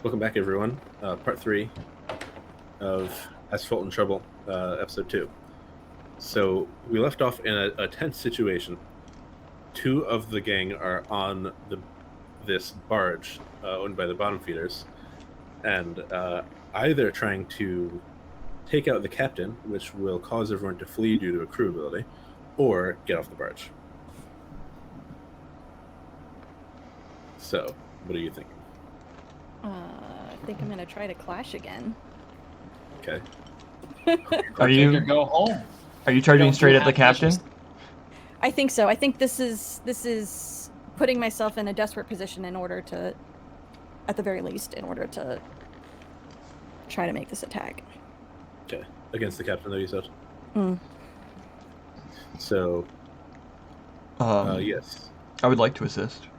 Welcome back, everyone. Part 3 of Asphalt Trouble, Episode 2. So, we left off in a tense situation. Two of the gang are on this barge owned by the bottom feeders, and either trying to take out the captain, which will cause everyone to flee due to a crew ability, or get off the barge. So, what are you thinking? I think I'm gonna try to clash again. Okay. Are you go home? Are you charging straight at the captain? I think so. I think this is putting myself in a desperate position in order to, at the very least, in order to try to make this attack. Okay. Against the captain, though, you said? Mm. So, yes. I would like to assist.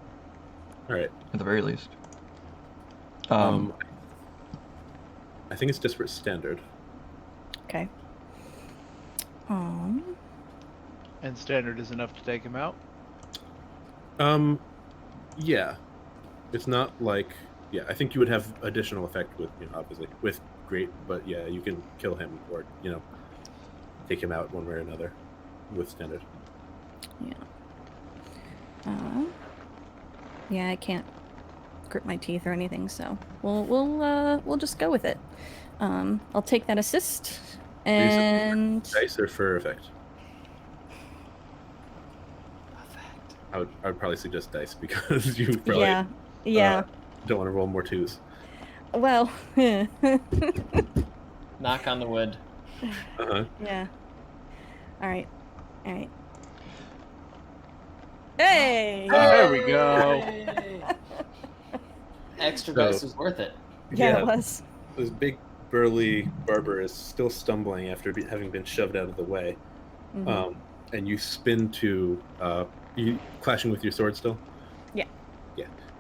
All right. At the very least. I think it's desperate standard. Okay. And standard is enough to take him out? Yeah. It's not like... Yeah, I think you would have additional effect with, obviously, with great, but yeah, you can kill him or, take him out one way or another with standard. Yeah. Yeah, I can't grip my teeth or anything, so we'll just go with it. I'll take that assist and Dice or for effect? I would probably suggest dice because you probably yeah. Don't want to roll more twos. Well, Knock on the wood. yeah. All right. Hey! There we go. Extra dice is worth it. Yeah, it was. This big burly barber is still stumbling after having been shoved out of the way. Mm-hmm. And you spin to you clashing with your sword still? Yeah.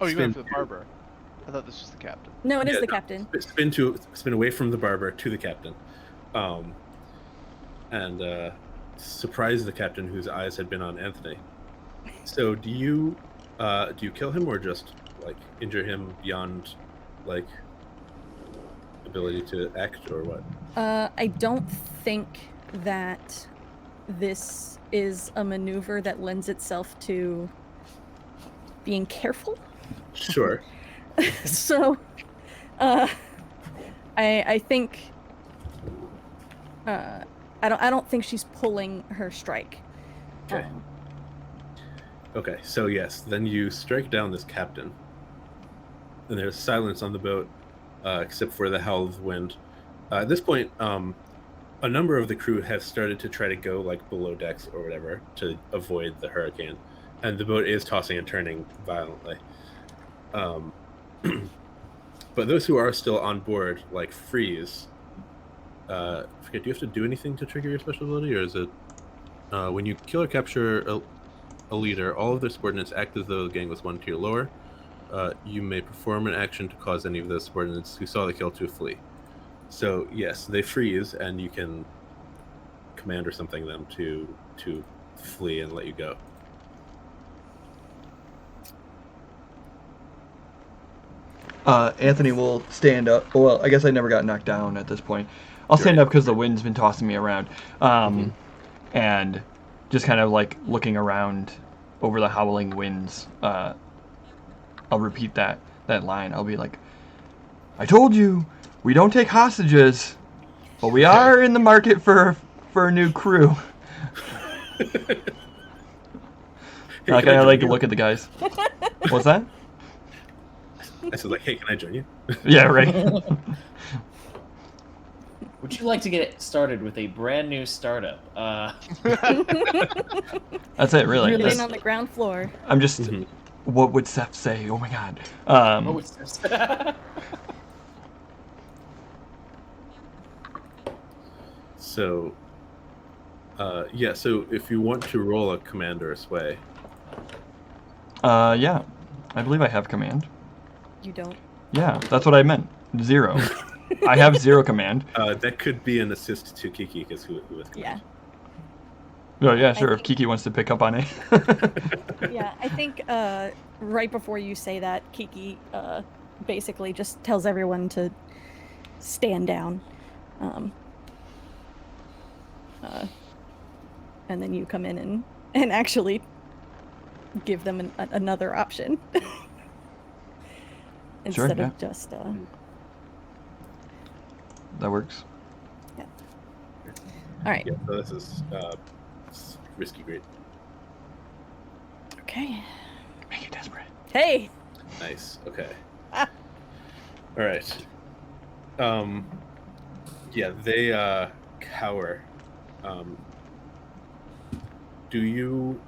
Oh, you went for the barber. I thought this was the captain. No, it is the captain. Spin away from the barber to the captain, and surprise the captain whose eyes had been on Anthony. So do you kill him or just like injure him beyond like ability to act or what? I don't think that this is a maneuver that lends itself to being careful. Sure. So, I think I don't think she's pulling her strike. Okay. Okay, so yes, then you strike down this captain, and there's silence on the boat, except for the howl of the wind. At this point, a number of the crew have started to try to go like below decks or whatever to avoid the hurricane, and the boat is tossing and turning violently. But those who are still on board, like, freeze. Forget, do you have to do anything to trigger your special ability, or is it when you kill or capture a leader, all of their subordinates act as though the gang was one tier lower. You may perform an action to cause any of those subordinates who saw the kill to flee. So yes, they freeze, and you can command or something them to flee and let you go. Anthony will stand up. Well, I guess I never got knocked down at this point. I'll stand up because the wind's been tossing me around. And just kind of like looking around over the howling winds. I'll repeat that line. I'll be like, I told you, we don't take hostages, but we are in the market for a new crew. Hey, like I like look at the guys. What's that? I said, like, hey, can I join you? Yeah, right. Would you like to get started with a brand new startup? That's it, really. You're on the ground floor. I'm just. What would Seth say? Oh my god. What would Seth say? So, yeah. So if you want to roll a command or a sway, Yeah, I believe I have command. You don't. Yeah, that's what I meant. 0. I have 0 command. that could be an assist to Kiki because who with Yeah. Oh yeah, sure. If Kiki wants to pick up on it. Yeah, I think right before you say that, Kiki basically just tells everyone to stand down. And then you come in and actually give them another option. Instead yeah. of just... That works. Yeah. All right. Yeah, so this is risky great. Okay. Make you desperate. Hey! Nice. Okay. Ah. All right. Yeah, they cower. Do you?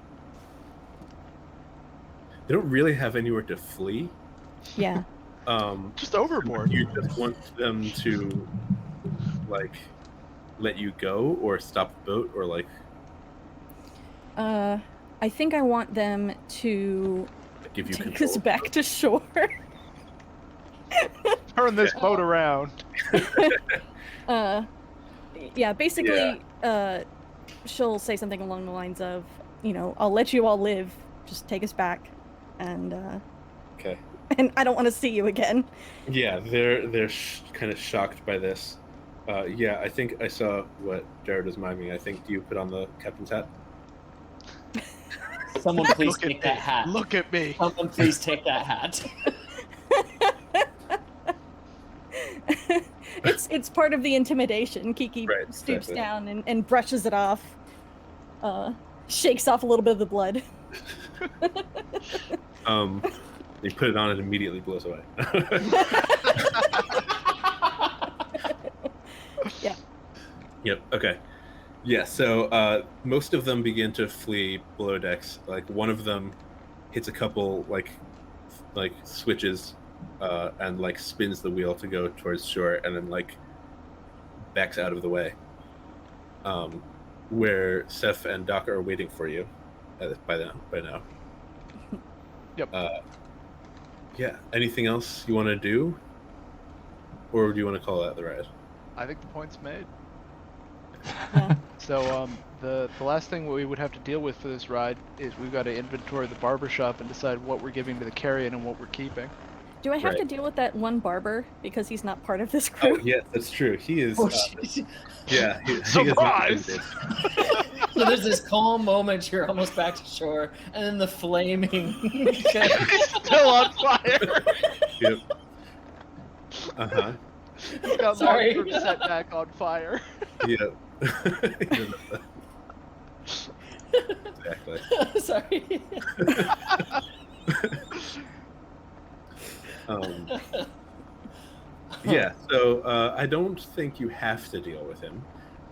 They don't really have anywhere to flee. Yeah. Just overboard. You just want them to, like, let you go or stop the boat or like. I think I want them to Give you take control. us back to shore. Turn this boat around. Yeah, basically, she'll say something along the lines of, I'll let you all live, just take us back, and Okay. and I don't want to see you again. Yeah, they're kind of shocked by this. Yeah, I think I saw what Jared was miming. I think, do you put on the captain's hat? Someone please Look at take that me. hat. Look at me. Someone please take that hat. It's part of the intimidation. Kiki Right, stoops exactly. down and brushes it off, shakes off a little bit of the blood. They put it on and immediately blows away. Yeah. Yep. Okay. Yeah. So most of them begin to flee below decks. Like one of them hits a couple like switches, and like spins the wheel to go towards shore, and then like backs out of the way. Where Seth and Doc are waiting for you, by now. Yep. Yeah. Anything else you want to do, or do you want to call that the ride? I think the point's made. Yeah. So the last thing we would have to deal with for this ride is we've got to inventory the barber shop and decide what we're giving to the carrion and what we're keeping. Do I have Right. to deal with that one barber because he's not part of this Oh crew? yes, that's true. He is. Oh, shit. Yeah. He Surprise! is So there's this calm moment, you're almost back to shore, and then the flaming. He's still on fire. Yep. Uh huh. He's got Sorry. long-term setback on fire. Yep. Exactly. Sorry. Yeah. So I don't think you have to deal with him.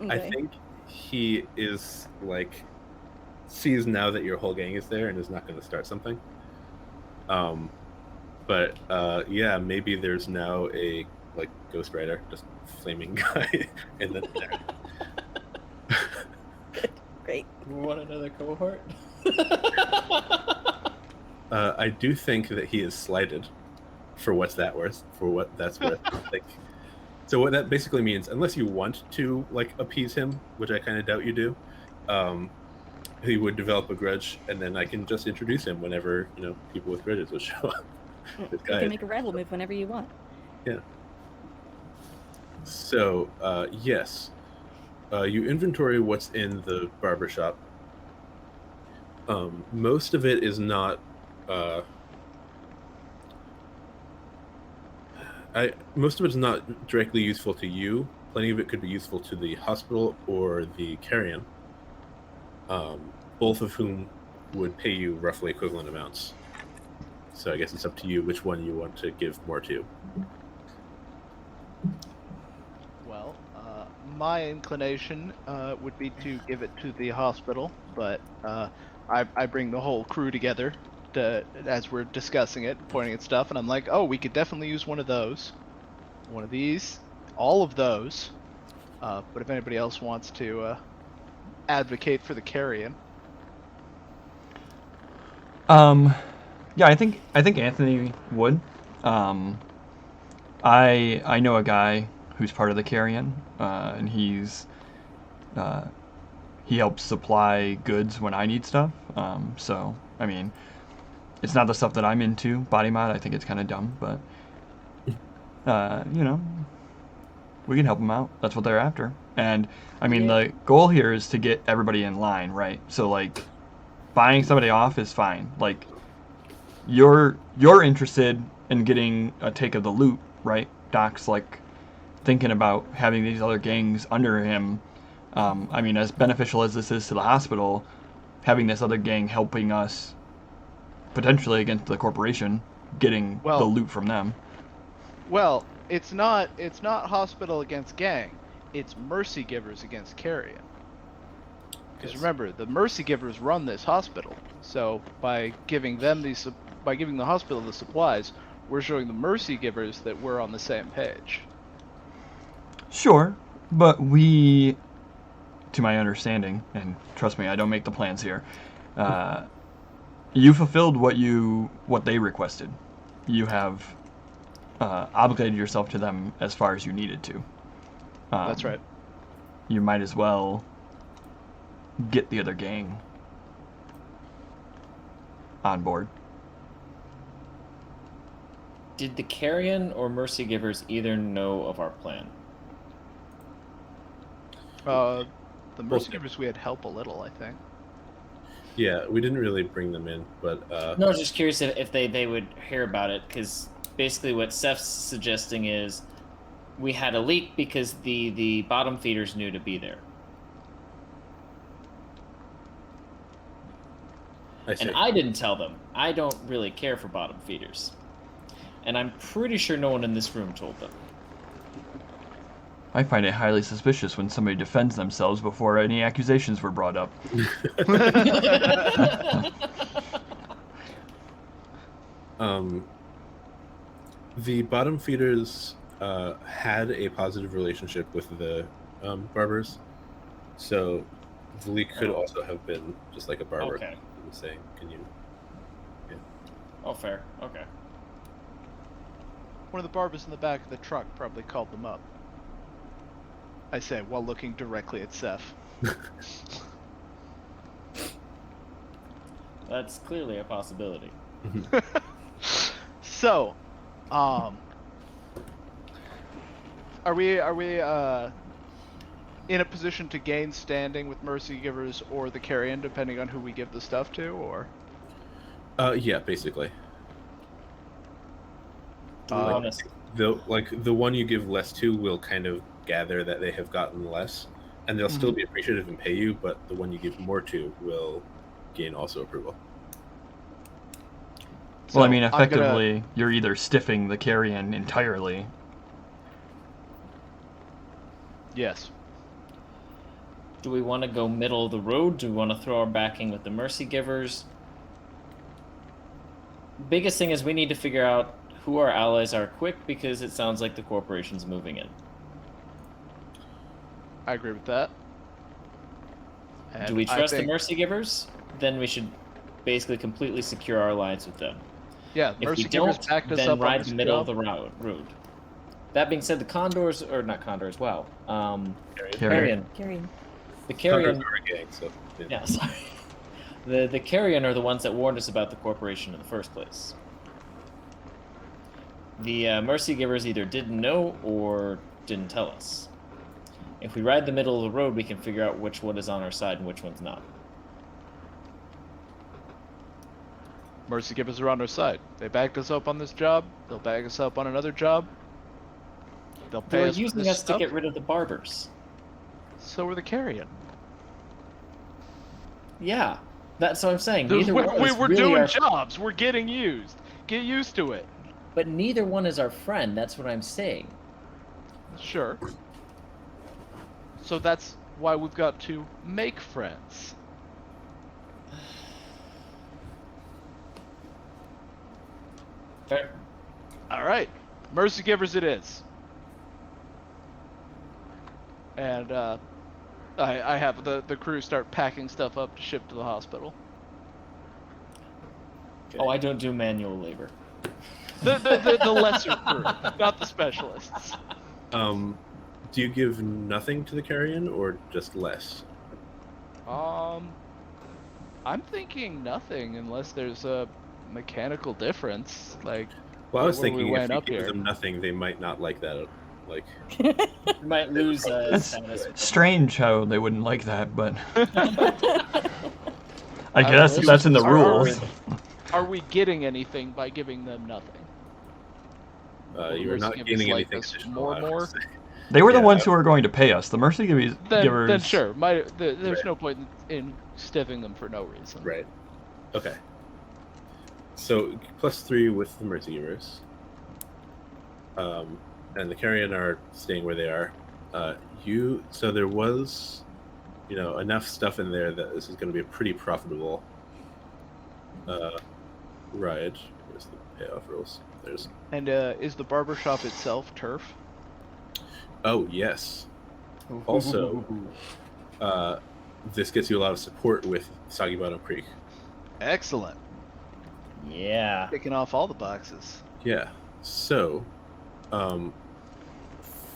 I Okay. think he is like sees now that your whole gang is there and is not going to start something. But yeah, maybe there's now a like Ghost Rider, just flaming guy in the there. Great. We want another cohort? I do think that he is slighted for what's that worth. For what that's worth. Like, so what that basically means, unless you want to like appease him, which I kind of doubt you do, he would develop a grudge, and then I can just introduce him whenever people with grudges will show up. You can make a rival move whenever you want. Yeah. So yes, you inventory what's in the barber shop. Most of it is not. Most of it's not directly useful to you. Plenty of it could be useful to the hospital or the carrion. Both of whom would pay you roughly equivalent amounts. So I guess it's up to you which one you want to give more to. Well, my inclination would be to give it to the hospital, but I bring the whole crew together as we're discussing it, pointing at stuff, and I'm like, oh, we could definitely use one of those, one of these, all of those. But if anybody else wants to advocate for the carrion. Yeah, I think Anthony would. I know a guy who's part of the carrion, and he helps supply goods when I need stuff. So I mean, it's not the stuff that I'm into, body mod. I think it's kind of dumb, but you know, we can help them out. That's what they're after. And I mean, Yeah. the goal here is to get everybody in line, right? So like, buying somebody off is fine. Like, you're interested in getting a take of the loot, right? Doc's like thinking about having these other gangs under him. I mean, as beneficial as this is to the hospital, having this other gang helping us potentially against the corporation, getting the Well- loot from them. Well, it's not hospital against gang. It's mercy givers against carrion. Because Yes. remember, the mercy givers run this hospital. So by giving them by giving the hospital the supplies, we're showing the mercy givers that we're on the same page. Sure, but we, to my understanding, and trust me, I don't make the plans here. You fulfilled what they requested. You have obligated yourself to them as far as you needed to. That's right. You might as well get the other gang on board. Did the carrion or mercy givers either know of our plan? The mercy Both. givers we had help a little, I think. Yeah, we didn't really bring them in, but No, I was just curious if they would hear about it, because basically what Seth's suggesting is we had a leak because the bottom feeders knew to be there. I see. And I didn't tell them. I don't really care for bottom feeders. And I'm pretty sure no one in this room told them. I find it highly suspicious when somebody defends themselves before any accusations were brought up. The bottom feeders had a positive relationship with the barbers, so the leak could also have been just like a barber Okay. saying, "Can you?" Oh, fair. Okay. One of the barbers in the back of the truck probably called them up. I say, while looking directly at Seth. That's clearly a possibility. So, are we in a position to gain standing with mercy givers or the carrion, depending on who we give the stuff to, or? Yeah, basically. Bonus. The one you give less to will kind of gather that they have gotten less, and they'll still be appreciative and pay you, but the one you give more to will gain also approval. Well, I So, mean, I'm gonna- effectively, you're either stiffing the carrion entirely. Yes. Do we want to go middle of the road? Do we want to throw our backing with the mercy givers? Biggest thing is we need to figure out who our allies are quick, because it sounds like the corporation's moving in. I agree with that. And Do we I trust think- the mercy givers? Then we should basically completely secure our alliance with them. Yeah, If mercy we givers don't, backed us then up on ride this the middle job. of the road. That being said, the condors, or not condors, wow. Carrion. Carrion. Carrion. The Conquerors carrion. are a gang, so Yeah, sorry. The carrion are the ones that warned us about the corporation in the first place. The mercy givers either didn't know or didn't tell us. If we ride the middle of the road, we can figure out which one is on our side and which one's not. Mercy givers are on our side. They backed us up on this job. They'll back us up on another job. They'll They pay were us for using this us stuff. to get rid of the barbers. So were the carrion. Yeah, that's what I'm saying. Neither We're, one is we're really doing our, jobs. We're getting used. Get used to it. but neither one is our friend. That's what I'm saying. Sure. So that's why we've got to make friends. Fair. All right, mercy givers it is. And I have the crew start packing stuff up to ship to the hospital. Oh, I don't do manual labor. The lesser crew, not the specialists. do you give nothing to the carrion or just less? I'm thinking nothing unless there's a mechanical difference. Like, Well, I was when we thinking if went you up give here. them nothing, they might not like that. Like, You might lose That's status. strange how they wouldn't like that, but I I guess was- that's in the are- rules. Are we getting anything by giving them nothing? you are Mercy not givers gaining like anything us additional. more I and would more? say. They were the Yeah. ones who were going to pay us. The mercy givers. Then sure. There's Right. no point in stiffing them for no reason. Right. Okay. So +3 with the mercy givers. And the carrion are staying where they are. So there was, enough stuff in there that this is going to be a pretty profitable ride. Where's the payoff rules? There's. And is the barber shop itself turf? Oh yes. Also, this gets you a lot of support with Soggy Bottom Creek. Excellent. Yeah. Picking off all the boxes. Yeah. So,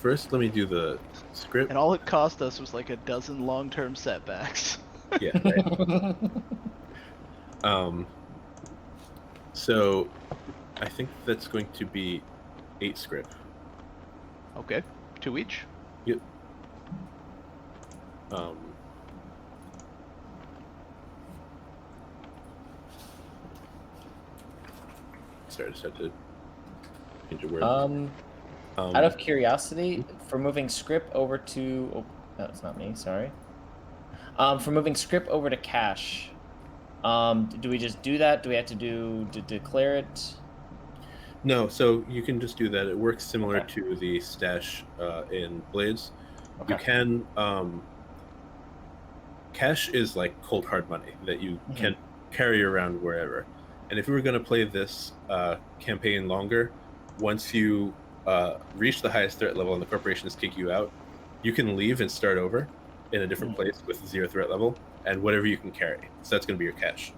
first let me do the script. And all it cost us was like a dozen long-term setbacks. Yeah. Right. So, I think that's going to be 8 script. Okay, 2 each. Yep. Sorry, I just had to change a word. Out of curiosity, for moving script over to... Oh, that's not me, sorry. For moving script over to cash, do we just do that? Do we have to declare it? No, so you can just do that. It works similar Okay. to the stash in Blades. Okay. You can... cash is like cold hard money that you can carry around wherever. And if we were going to play this campaign longer, once you reach the highest threat level and the corporations kick you out, you can leave and start over in a different place with 0 threat level and whatever you can carry. So that's going to be your cash.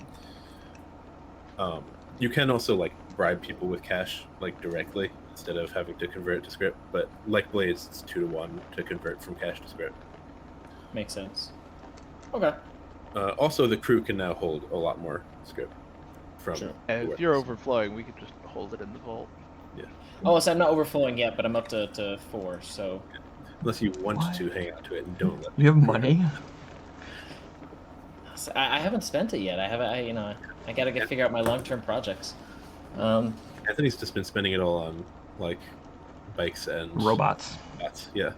You can also like bribe people with cash like directly instead of having to convert it to script. But like Blades, it's 2 to 1 to convert from cash to script. Makes sense. Okay. Also, the crew can now hold a lot more script. From Sure. And the if you're weapons. overflowing, we could just hold it in the vault. Oh, so I'm not overflowing yet, but I'm up to 4, so... Unless you want What? to hang out to it and don't let You have money? So I haven't spent it yet. I gotta figure out my long-term projects. Anthony's just been spending it all on like bikes and Robots. bots. Yeah.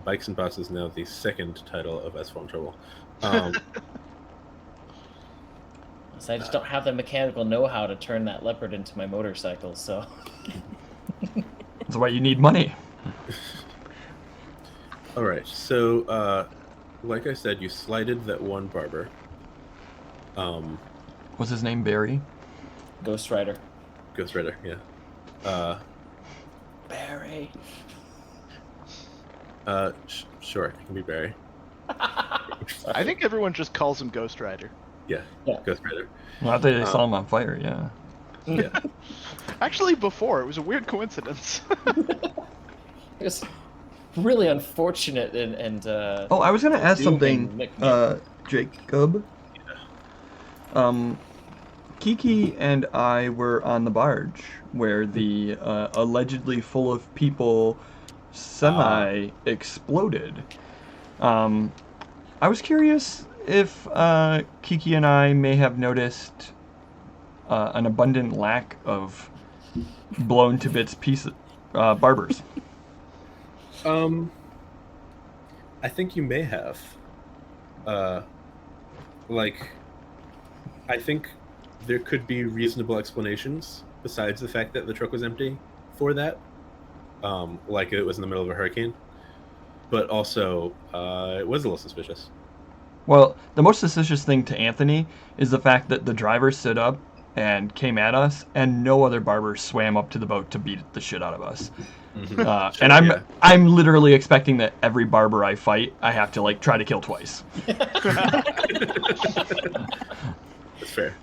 Bikes and Bots is now the second title of Asphalt Trouble. So I just don't have the mechanical know-how to turn that leopard into my motorcycle, so... That's why you need money. All right, so like I said, you slighted that one barber. What's his name? Barry? Ghost Rider. Ghost Rider, yeah. Barry. Sure, it can be Barry. I think everyone just calls him Ghost Rider. Yeah, Yeah. Ghost Rider. Well, after they saw him on fire, yeah. Yeah. Actually, before, it was a weird coincidence. It was really unfortunate and Oh, I was gonna ask Doom something, and Jacob. Kiki and I were on the barge where the allegedly full of people semi exploded. I was curious if Kiki and I may have noticed an abundant lack of blown to bits pieces, barbers. I think you may have. I think there could be reasonable explanations besides the fact that the truck was empty for that. Like it was in the middle of a hurricane. But also, it was a little suspicious. Well, the most suspicious thing to Anthony is the fact that the driver stood up and came at us, and no other barber swam up to the boat to beat the shit out of us. And I'm literally expecting that every barber I fight, I have to like try to kill twice. That's fair.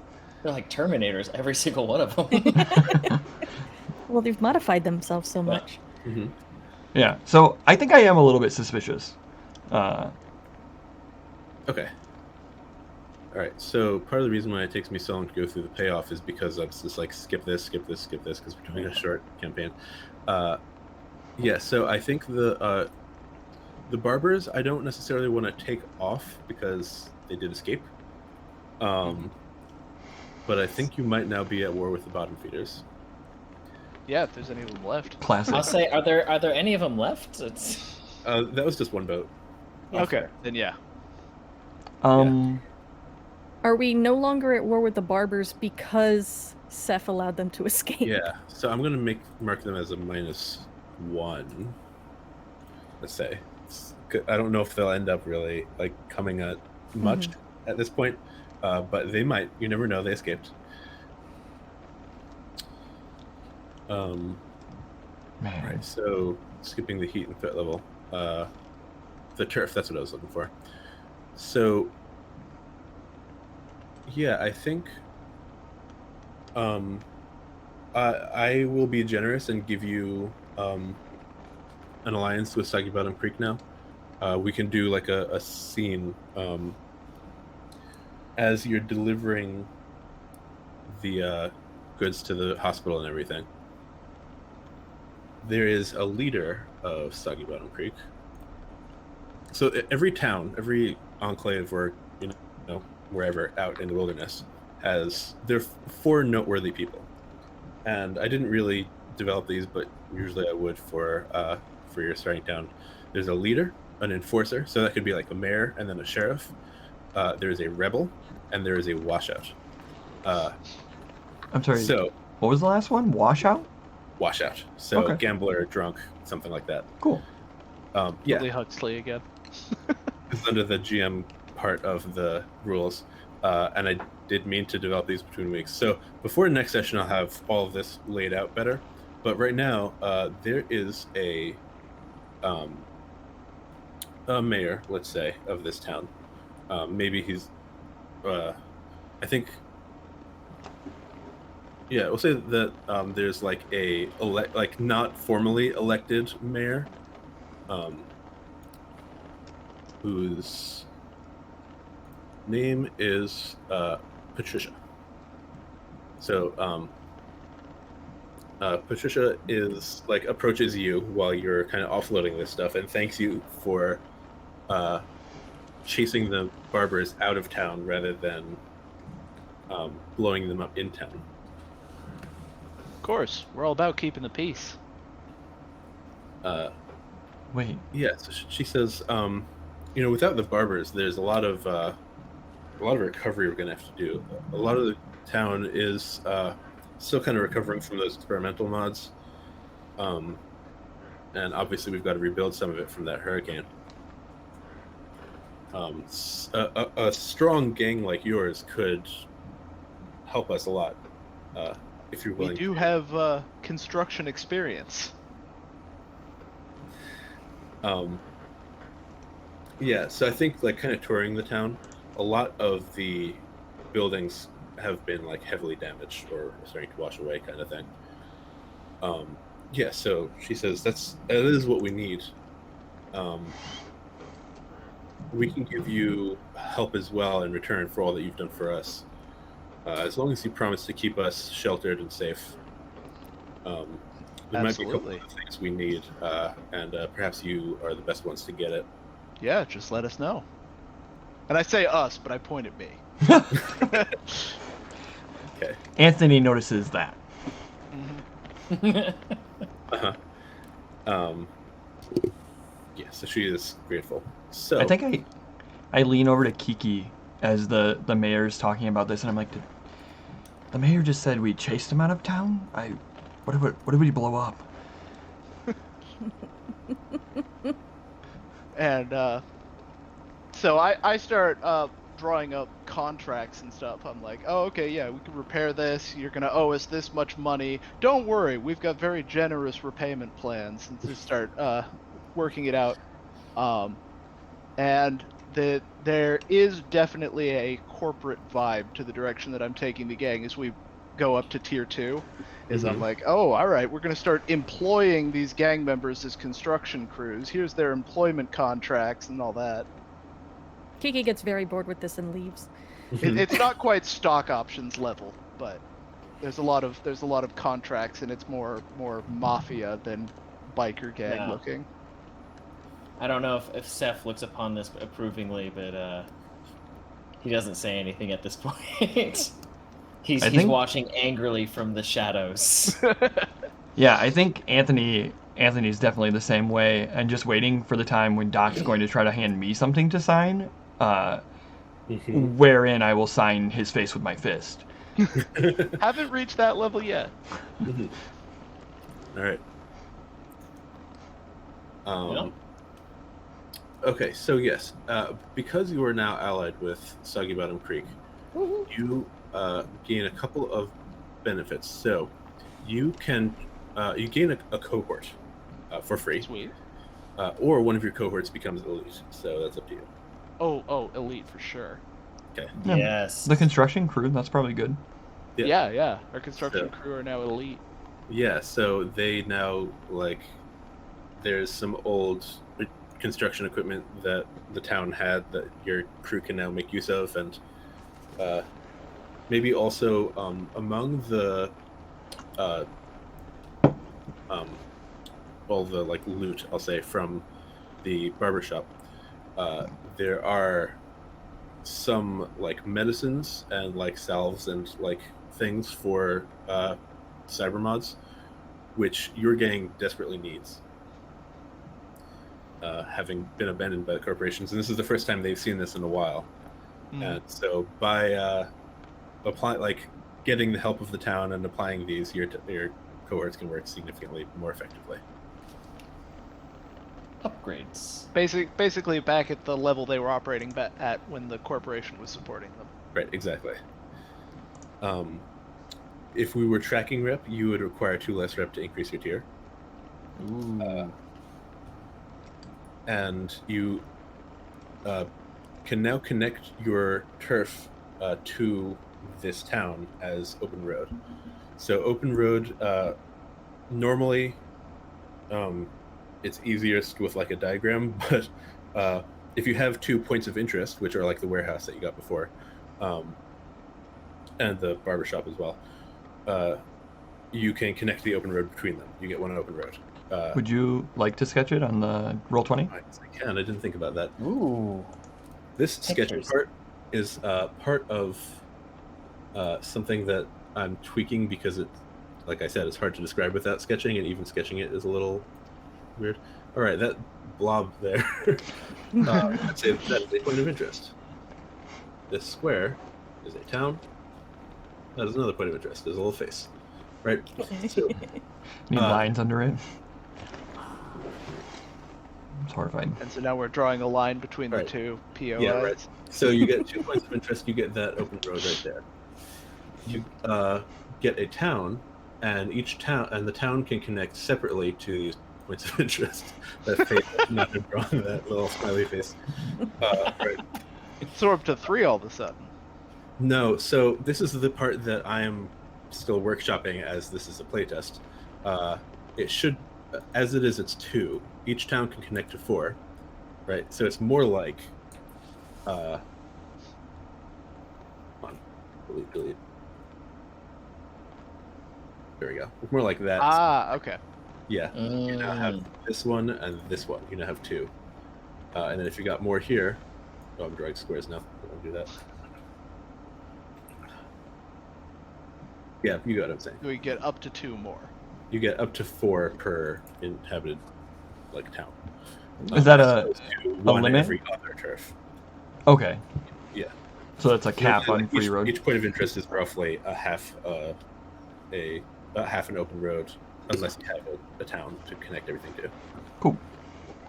they're like Terminators, every single one of them. Well, they've modified themselves so much. Mm-hmm. Yeah, so I think I am a little bit suspicious. Okay. All right. So part of the reason why it takes me so long to go through the payoff is because I'm just like skip this, because we're doing a short campaign. Yeah. So I think the Barbers I don't necessarily want to take off because they did escape. But I think you might now be at war with the bottom feeders. Yeah, if there's any of them left. Classic. I'll say, are there any of them left? It's That was just one boat. Okay, then yeah. Are we no longer at war with the Barbers because Seth allowed them to escape? Yeah. So I'm gonna mark them as a -1. Let's say. I don't know if they'll end up really like coming at much at this point, but they might. You never know. They escaped. Man. Right. So skipping the heat and threat level, the turf. That's what I was looking for. So yeah, I think I will be generous and give you an alliance with Soggy Bottom Creek now. We can do like a scene as you're delivering the goods to the hospital and everything. There is a leader of Soggy Bottom Creek. So every town, every enclave, or wherever out in the wilderness, there are 4 noteworthy people. And I didn't really develop these, but usually I would for your starting town. There's a leader, an enforcer, so that could be like a mayor and then a sheriff. There's a rebel, and there is a washout. I'm sorry. So what was the last one? Washout? Washout. So Okay. gambler, drunk, something like that. Cool. Yeah, Willie Huxley again. this is under the GM part of the rules, and I did mean to develop these between weeks. So before the next session, I'll have all of this laid out better. But right now, there is a mayor, let's say, of this town. Maybe he's, I think, yeah, we'll say that there's like like not formally elected mayor, whose name is Patricia. So Patricia is like approaches you while you're kind of offloading this stuff and thanks you for chasing the Barbers out of town rather than blowing them up in town. Of course, we're all about keeping the peace. Wait. Yeah, so she says, without the Barbers, there's a lot of recovery we're gonna have to do. A lot of the town is still kind of recovering from those experimental mods, and obviously we've got to rebuild some of it from that hurricane. A strong gang like yours could help us a lot if you're willing. We do have construction experience. Yeah, so I think like kind of touring the town, a lot of the buildings have been like heavily damaged or starting to wash away, kind of thing. Yeah, so she says that is what we need. We can give you help as well in return for all that you've done for us, as long as you promise to keep us sheltered and safe. There might be a couple of things we need, and perhaps you are the best ones to get it. Yeah, just let us know. And I say us, but I point at me. Okay. Anthony notices that. Uh-huh. Yeah, so she is grateful. So I think I lean over to Kiki as the mayor's talking about this, and I'm like, the mayor just said we chased him out of town? What did we blow up? And so I start drawing up contracts and stuff. I'm like, oh, okay, yeah, we can repair this. You're going to owe us this much money. Don't worry, we've got very generous repayment plans. And just start working it out. And there is definitely a corporate vibe to the direction that I'm taking the gang as we go up to tier 2. Is I'm like, oh, all right, we're going to start employing these gang members as construction crews. Here's their employment contracts and all that. Kiki gets very bored with this and leaves. It's not quite stock options level, but there's a lot of contracts, and it's more mafia than biker gang No. looking. I don't know if Seth looks upon this approvingly, but he doesn't say anything at this point. He's watching angrily from the shadows. Yeah, I think Anthony's definitely the same way, and just waiting for the time when Doc's going to try to hand me something to sign, wherein I will sign his face with my fist. Haven't reached that level yet. All right. Yeah. Okay, so yes, because you are now allied with Soggy Bottom Creek, you gain a couple of benefits. So you can you gain a cohort for free. Sweet. Or one of your cohorts becomes elite. So that's up to you. Oh, elite for sure. Okay. Yeah, Yes. The construction crew, that's probably good. Yeah. Our construction crew are now elite. Yeah, so they now, like, there's some old construction equipment that the town had that your crew can now make use of, and maybe also among the all the like loot, I'll say, from the barbershop, there are some like medicines and like salves and like things for cyber mods, which your gang desperately needs, having been abandoned by the corporations, and this is the first time they've seen this in a while. And so by getting the help of the town and applying these, your cohorts can work significantly more effectively. Upgrades. Basically back at the level they were operating at when the corporation was supporting them. Right, exactly. If we were tracking rep, you would require 2 less rep to increase your tier. Ooh. And you can now connect your turf to this town as open road. So open road, normally it's easiest with like a diagram, but if you have 2 points of interest, which are like the warehouse that you got before, and the barbershop as well, you can connect the open road between them. You get one open road. Would you like to sketch it on the Roll20? I can. I didn't think about that. Ooh. This sketching Pictures. part is part of something that I'm tweaking because it, like I said, it's hard to describe without sketching, and even sketching it is a little weird. All right, that blob there, I'd say that is a point of interest. This square is a town. That is another point of interest. There's a little face, right? So, Need lines under it? It's horrifying. And so now we're drawing a line between Right. the two POIs. yeah, right. So you get 2 points of interest. You get that open road right there. You get a town, and the town can connect separately to these points of interest. That face not been drawn, that little smiley face. Right. So we're up to 3 all of a sudden. No, so this is the part that I am still workshopping, as this is a playtest. It should, as it is, it's 2. Each town can connect to 4, right? So it's more like, come on, delete. There we go. It's more like that. Ah, okay. Yeah. You now have this one and this one. You now have 2. And then if you got more here, oh, I'm drawing squares now. I don't do that. Yeah, you got what I'm saying. We get up to 2 more. You get up to 4 per inhabited, like, town. Is that as opposed to one limit? every other turf? Okay. Yeah. So that's a cap on free road. Each point of interest is roughly a half an open road, unless you have a town to connect everything to. Cool.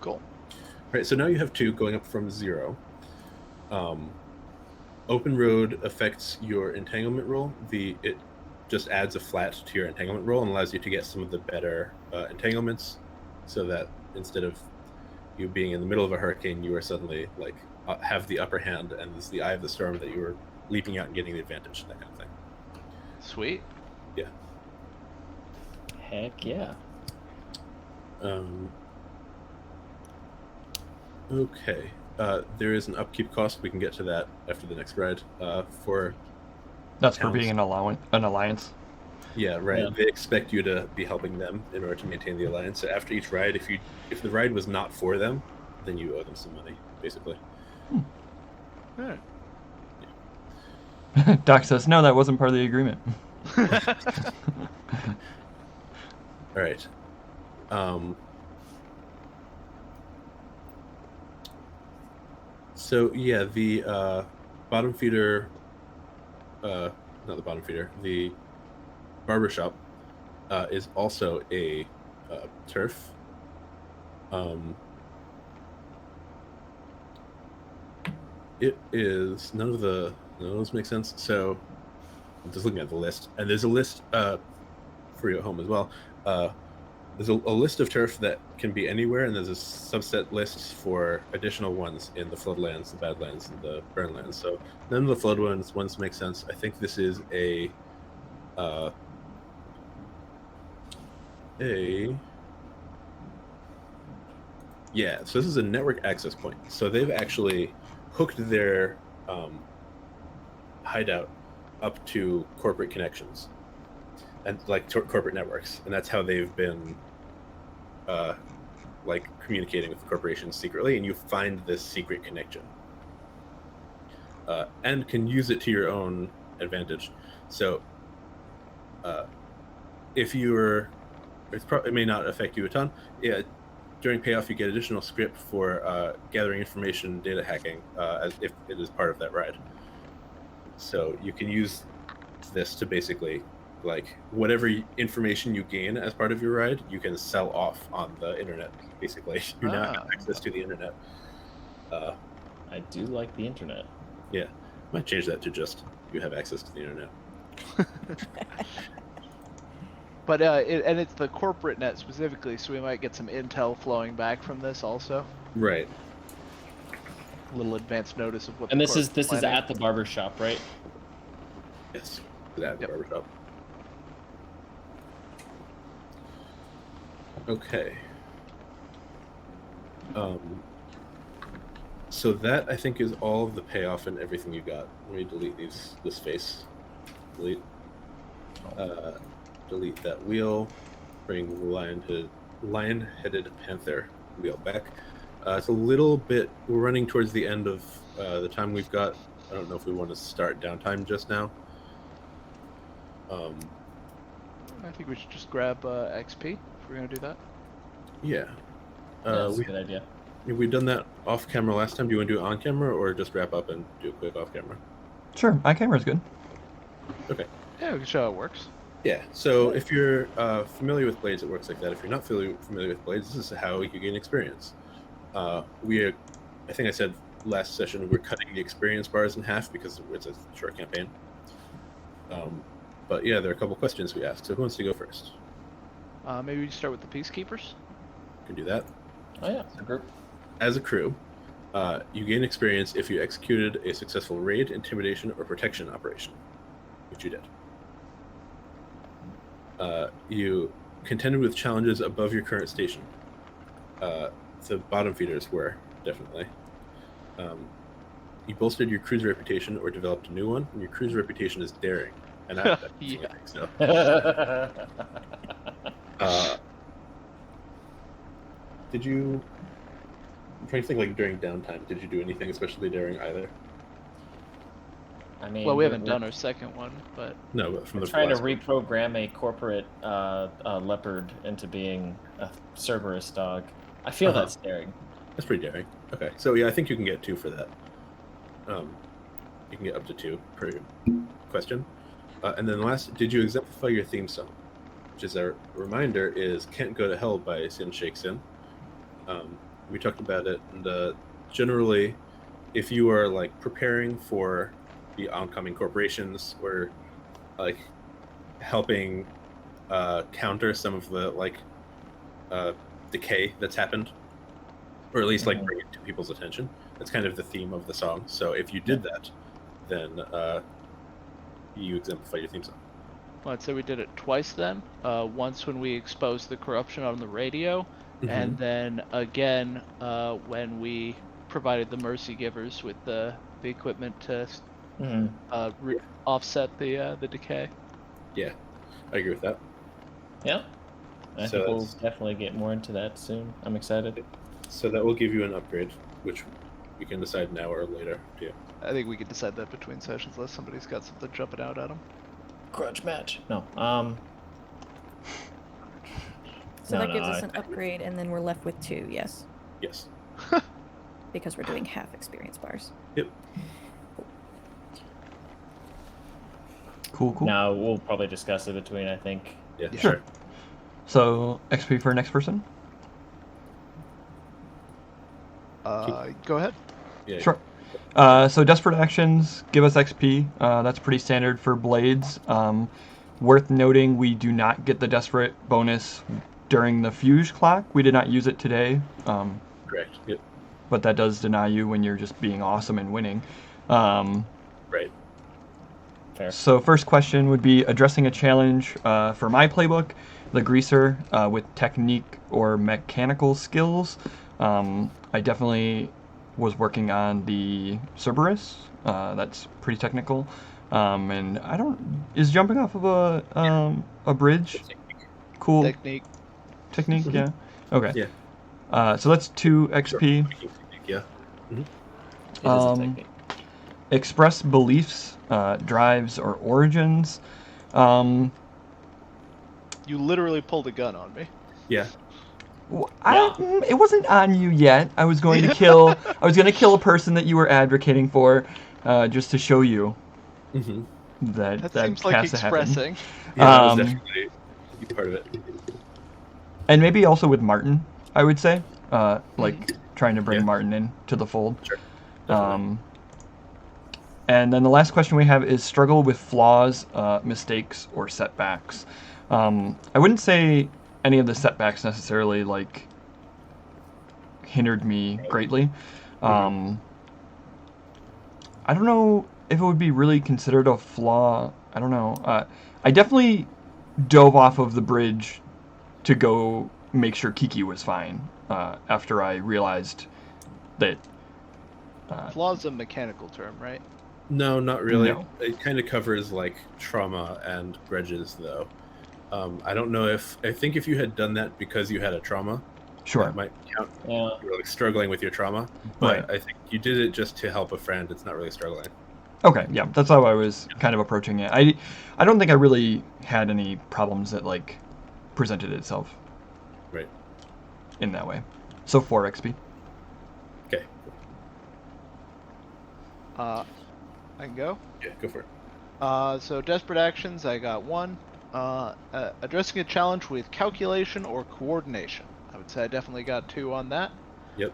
Cool. Right. So now you have 2 going up from 0. Open road affects your entanglement roll. It just adds a flat to your entanglement roll and allows you to get some of the better entanglements, so that instead of you being in the middle of a hurricane, you are suddenly like have the upper hand, and it's the eye of the storm that you are leaping out and getting the advantage, that kind of thing. Sweet. Yeah. Heck yeah. Okay. there is an upkeep cost. We can get to that after the next ride. For That's for towns. being an alliance. Yeah, right. Yeah. They expect you to be helping them in order to maintain the alliance. So after each ride, if the ride was not for them, then you owe them some money, basically. Alright. Doc says, no, that wasn't part of the agreement. All right. So yeah, the bottom feeder, not the bottom feeder, the barbershop is also a turf. It is none of those make sense. So I'm just looking at the list, and there's a list for you at home as well. There's a list of turf that can be anywhere, and there's a subset list for additional ones in the floodlands, the badlands, and the burnlands. So none of the flood ones make sense. I think this is a yeah. So this is a network access point. So they've actually hooked their hideout up to corporate connections and like corporate networks, and that's how they've been like communicating with corporations secretly. And you find this secret connection and can use it to your own advantage. So if you're, it may not affect you a ton. Yeah, during payoff you get additional script for gathering information, data hacking, as if it is part of that ride. So you can use this to basically, like, whatever information you gain as part of your ride, you can sell off on the internet. Basically, you now have access to the internet. I do like the internet. Yeah, might change that to just you have access to the internet. But and it's the corporate net specifically, so we might get some intel flowing back from this also. Right. A little advance notice of what. And the this is planning. at the barber shop, right? Yes. That Yep. barbershop. Okay. So that I think is all of the payoff and everything you got. Let me delete this face. Delete. Delete that wheel. Bring the lion-headed panther wheel back. It's a little bit. We're running towards the end of the time we've got. I don't know if we want to start downtime just now. I think we should just grab XP if we're gonna do that. Yeah. That's a good idea. We've done that off camera last time. Do you want to do it on camera or just wrap up and do a quick off camera? Sure, my camera's good. Okay. Yeah, we can show how it works. Yeah. So if you're familiar with Blades, it works like that. If you're not familiar with Blades, this is how you gain experience. I think I said last session we're cutting the experience bars in half because it's a short campaign. But yeah, there are a couple questions we asked. So who wants to go first? Maybe we can start with the peacekeepers. Can do that. Oh yeah, it's a group. As a crew, you gain experience if you executed a successful raid, intimidation, or protection operation, which you did. You contended with challenges above your current station. The bottom feeders were, definitely. You bolstered your crew's reputation or developed a new one, and your crew's reputation is daring. And I Yeah. think so. Did you... I'm trying to think, like, during downtime, did you do anything especially daring either? I mean, Well, we haven't we're done our second one, but No, but from the trying to last one. reprogram a corporate leopard into being a Cerberus dog. I feel Uh-huh. that's daring. That's pretty daring. Okay, so yeah, I think you can get 2 for that. You can get up to 2 per question. And then last, did you exemplify your theme song? Which is a reminder is Can't Go to Hell by Sin Shake Sin. We talked about it, and generally, if you are like preparing for the oncoming corporations or like helping counter some of the like decay that's happened, or at least like bring it to people's attention, that's kind of the theme of the song. So if you did that, then you exemplify your theme song. well, I'd say we did it twice then. Once when we exposed the corruption on the radio, and then again when we provided the Mercy Givers with the equipment to Mm-hmm. offset the decay. Yeah, I agree with that. Yeah. I So think we'll that's- definitely get more into that soon. I'm excited. So that will give you an upgrade, which we can decide now or later. Yeah. I think we can decide that between sessions unless somebody's got something jumping out at them. Grudge match. No. So No, that gives no, us an upgrade, and then we're left with 2. Yes, Yes. because we're doing half experience bars. Yep. Cool. Now we'll probably discuss it between. I think. Yeah. Yeah. Sure. So XP for next person. Go ahead. Yeah. Sure. So desperate actions give us XP. That's pretty standard for blades. Worth noting, we do not get the desperate bonus during the fuse clock. We did not use it today. Correct. Yep. But that does deny you when you're just being awesome and winning. Right. Fair. So first question would be addressing a challenge for my playbook, the greaser with technique or mechanical skills. I definitely was working on the Cerberus. That's pretty technical. And I don't... Is jumping off of a bridge cool? Technique. Technique, yeah. Okay. Yeah. So that's 2 XP. Yeah. It is a technique. Express beliefs, drives, or origins. You literally pulled a gun on me. Yeah. It wasn't on you yet. I was going to kill. I was going to kill a person that you were advocating for, just to show you Mm-hmm. that That seems like has to happen. expressing. Yeah, that was Um, definitely part of it. And maybe also with Martin, I would say, like trying to bring Yeah. Martin in to the fold. Sure. Definitely. And then the last question we have is struggle with flaws, mistakes, or setbacks. I wouldn't say any of the setbacks necessarily like hindered me greatly. I don't know if it would be really considered a flaw. I don't know. I definitely dove off of the bridge to go make sure Kiki was fine after I realized that. Flaw's a mechanical term, right? No, not really. No. It kind of covers like trauma and grudges, though. I don't know if I think if you had done that because you had a trauma, Sure. that might count. Yeah. You were like struggling with your trauma, but Right. I think you did it just to help a friend. It's not really struggling. Okay, yeah, that's how I was kind of approaching it. I don't think I really had any problems that like presented itself Right. in that way. So 4 XP. Okay. I can go. Yeah, go for it. So desperate actions, I got 1. Addressing a challenge with calculation or coordination. I would say I definitely got 2 on that. Yep.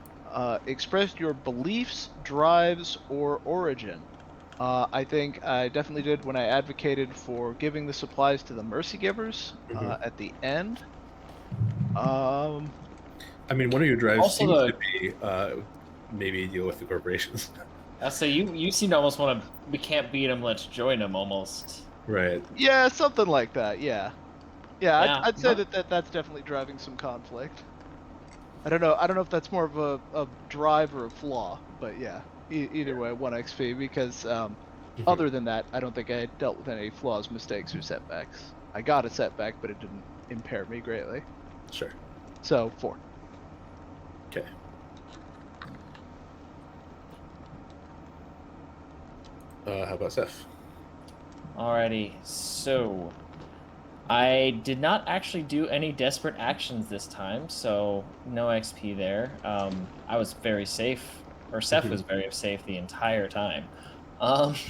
Express your beliefs, drives, or origin. I think I definitely did when I advocated for giving the supplies to the Mercy Givers at the end. I mean, one of your drives Also seems the- to be maybe deal with the corporations. I say you seem to almost want to. We can't beat him. Let's join him. Almost. Right. Yeah, something like that. Yeah. Yeah, I'd say no. that's definitely driving some conflict. I don't know if that's more of a drive or a flaw, but yeah. Either way, 1 XP because other than that, I don't think I dealt with any flaws, mistakes, or setbacks. I got a setback, but it didn't impair me greatly. Sure. So 4. Okay. How about Seth? Alrighty, so I did not actually do any desperate actions this time, so no XP there. I was very safe, or Seth was very safe the entire time. What's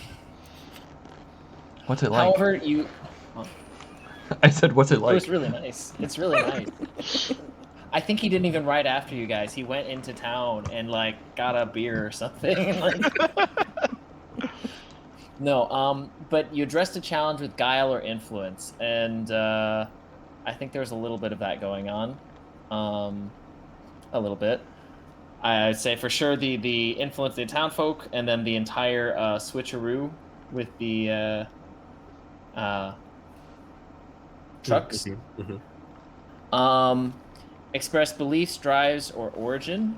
it like? However, you. I said, what's it It like? was really nice. It's really nice. I think he didn't even ride after you guys. He went into town and like got a beer or something. Like... No, but you addressed a challenge with guile or influence, and I think there's a little bit of that going on. A little bit. I'd say for sure the influence the townfolk, and then the entire switcheroo with the trucks. Mm-hmm. Express beliefs, drives, or origin.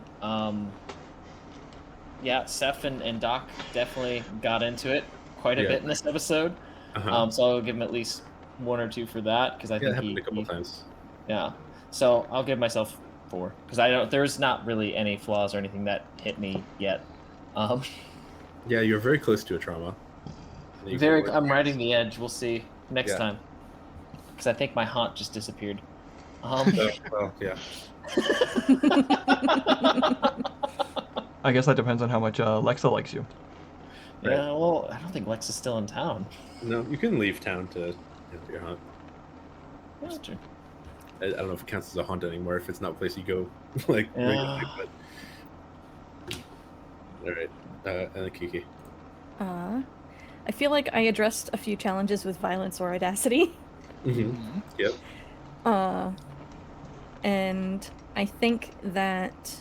yeah, Seth and Doc definitely got into it quite a bit in this episode. So I'll give him at least 1 or 2 for that because I think it happened a couple times. Yeah, so I'll give myself 4 because there's not really any flaws or anything that hit me yet. Yeah, you're very close to a trauma. I'm riding the edge. We'll see next time because I think my haunt just disappeared. Well, yeah. I guess that depends on how much Lexa likes you. Right. Yeah, well, I don't think Lex is still in town. No, you can leave town to your haunt. That's true. I don't know if it counts as a haunt anymore if it's not a place you go regularly, but all right. And then Kiki. I feel like I addressed a few challenges with violence or audacity. Yep. And I think that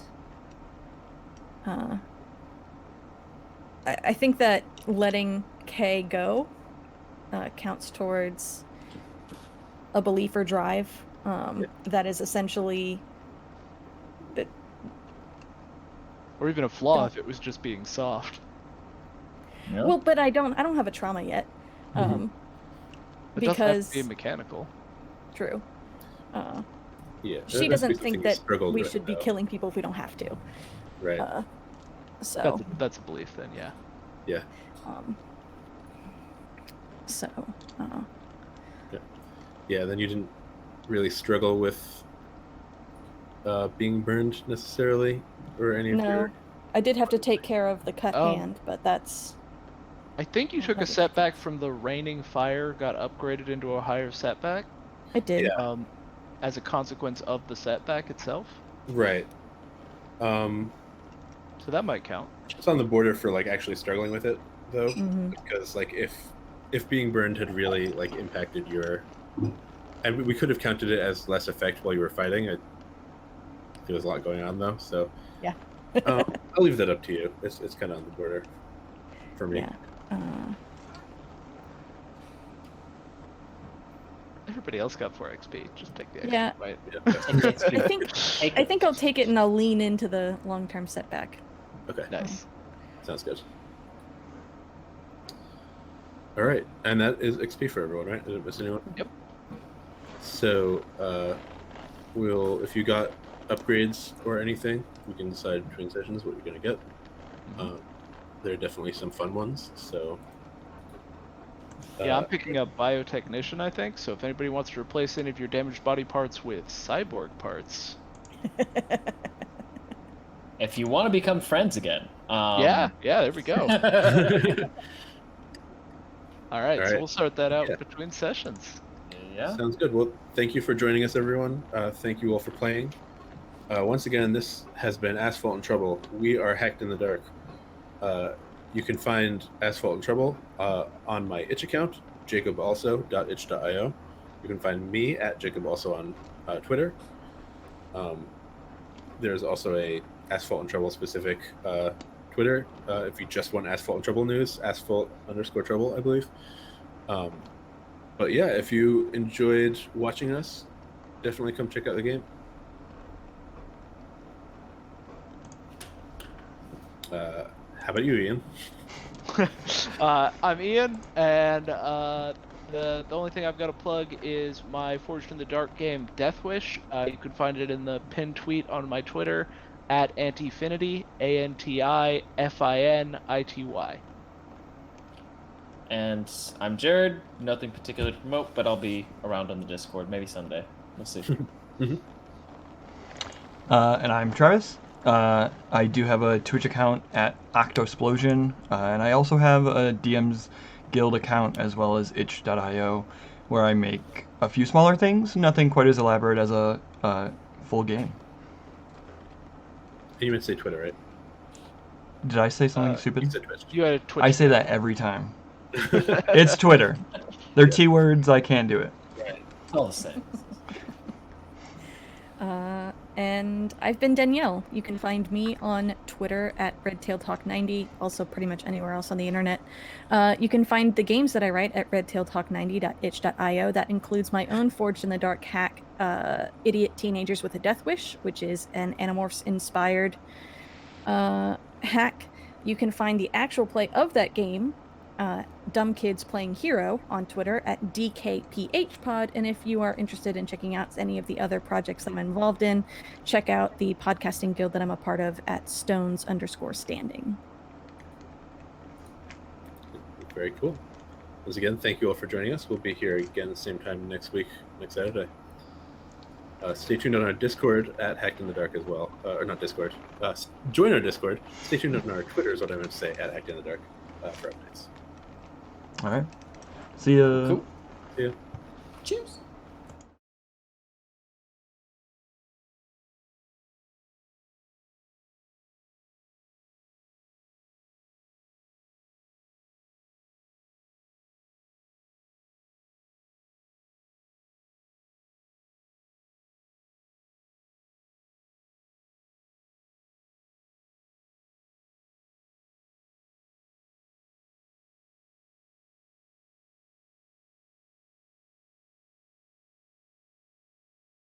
I think that letting Kay go counts towards a belief or drive that is essentially Or even a flaw if it was just being soft. No? well, but I don't have a trauma yet. It doesn't have Because to be mechanical. true. Yeah. She doesn't think that struggled we with, should be though. killing people if we don't have to. Right. So That's a belief then, yeah. Yeah. So Yeah. Then you didn't really struggle with being burned necessarily, or any of no, your. I did have to take care of the cut Oh. hand, but that's I think you took a setback from the raining fire, got upgraded into a higher setback, I did. Yeah. as a consequence of the setback itself. Right. So that might count. It's on the border for like actually struggling with it though, Mhm. because like if being burned had really like impacted your, and we could have counted it as less effect while you were fighting. There was a lot going on though, so Yeah. I'll leave that up to you. It's kind of on the border for me. Yeah. Everybody else got 4 XP. Just take the XP, Yeah. right? I think I'll take it and I'll lean into the long-term setback. Okay. Nice. Sounds good. All right, and that is XP for everyone, right? Did I miss anyone? Yep. So, if you got upgrades or anything, we can decide between sessions what you're gonna get. There are definitely some fun ones. So. Yeah, I'm picking up biotechnician, I think. So if anybody wants to replace any of your damaged body parts with cyborg parts, If you want to become friends again. yeah, there we go. All right, so we'll sort that out between sessions. Yeah. Sounds good. Well, thank you for joining us, everyone. Thank you all for playing. Once again, this has been Asphalt and Trouble. We are hacked in the dark. You can find Asphalt and Trouble on my itch account, jacobalso.itch.io. You can find me at jacobalso on Twitter. There's also a Asphalt and Trouble specific Twitter. If you just want Asphalt and Trouble news, Asphalt_Trouble, I believe. But yeah, if you enjoyed watching us, definitely come check out the game. How about you, Ian? I'm Ian, and the only thing I've got to plug is my Forged in the Dark game, Death Wish. You can find it in the pinned tweet on my Twitter at Antifinity, ANTIFINITY. And I'm Jared. Nothing particular to promote, but I'll be around on the Discord. Maybe someday. We'll see. And I'm Travis. I do have a Twitch account at Octosplosion, and I also have a DM's Guild account as well as itch.io, where I make a few smaller things, nothing quite as elaborate as a full game. You meant to say Twitter, right? Did I say something stupid? You said Twitch. You had a Twitch. I say that every time. It's Twitter. They're T words, I can't do it. Right. All the same. And I've been Danielle. You can find me on Twitter at RedTailTalk90, also pretty much anywhere else on the internet. You can find the games that I write at redtailtalk90.itch.io. That includes my own Forged in the Dark hack, Idiot Teenagers with a Death Wish, which is an Animorphs-inspired hack. You can find the actual play of that game, Dumb Kids Playing Hero, on Twitter at DKPHpod. And if you are interested in checking out any of the other projects that I'm involved in, check out the podcasting guild that I'm a part of at Stones_standing. Very cool. Once again, thank you all for joining us. We'll be here again at the same time next week, next Saturday. Stay tuned on our Discord at Hacked in the Dark as well. Or not Discord. Join our Discord. Stay tuned on our Twitter is what I meant to say, at Hacked in the Dark, for updates. All right. See ya. Cool. See ya. Cheers.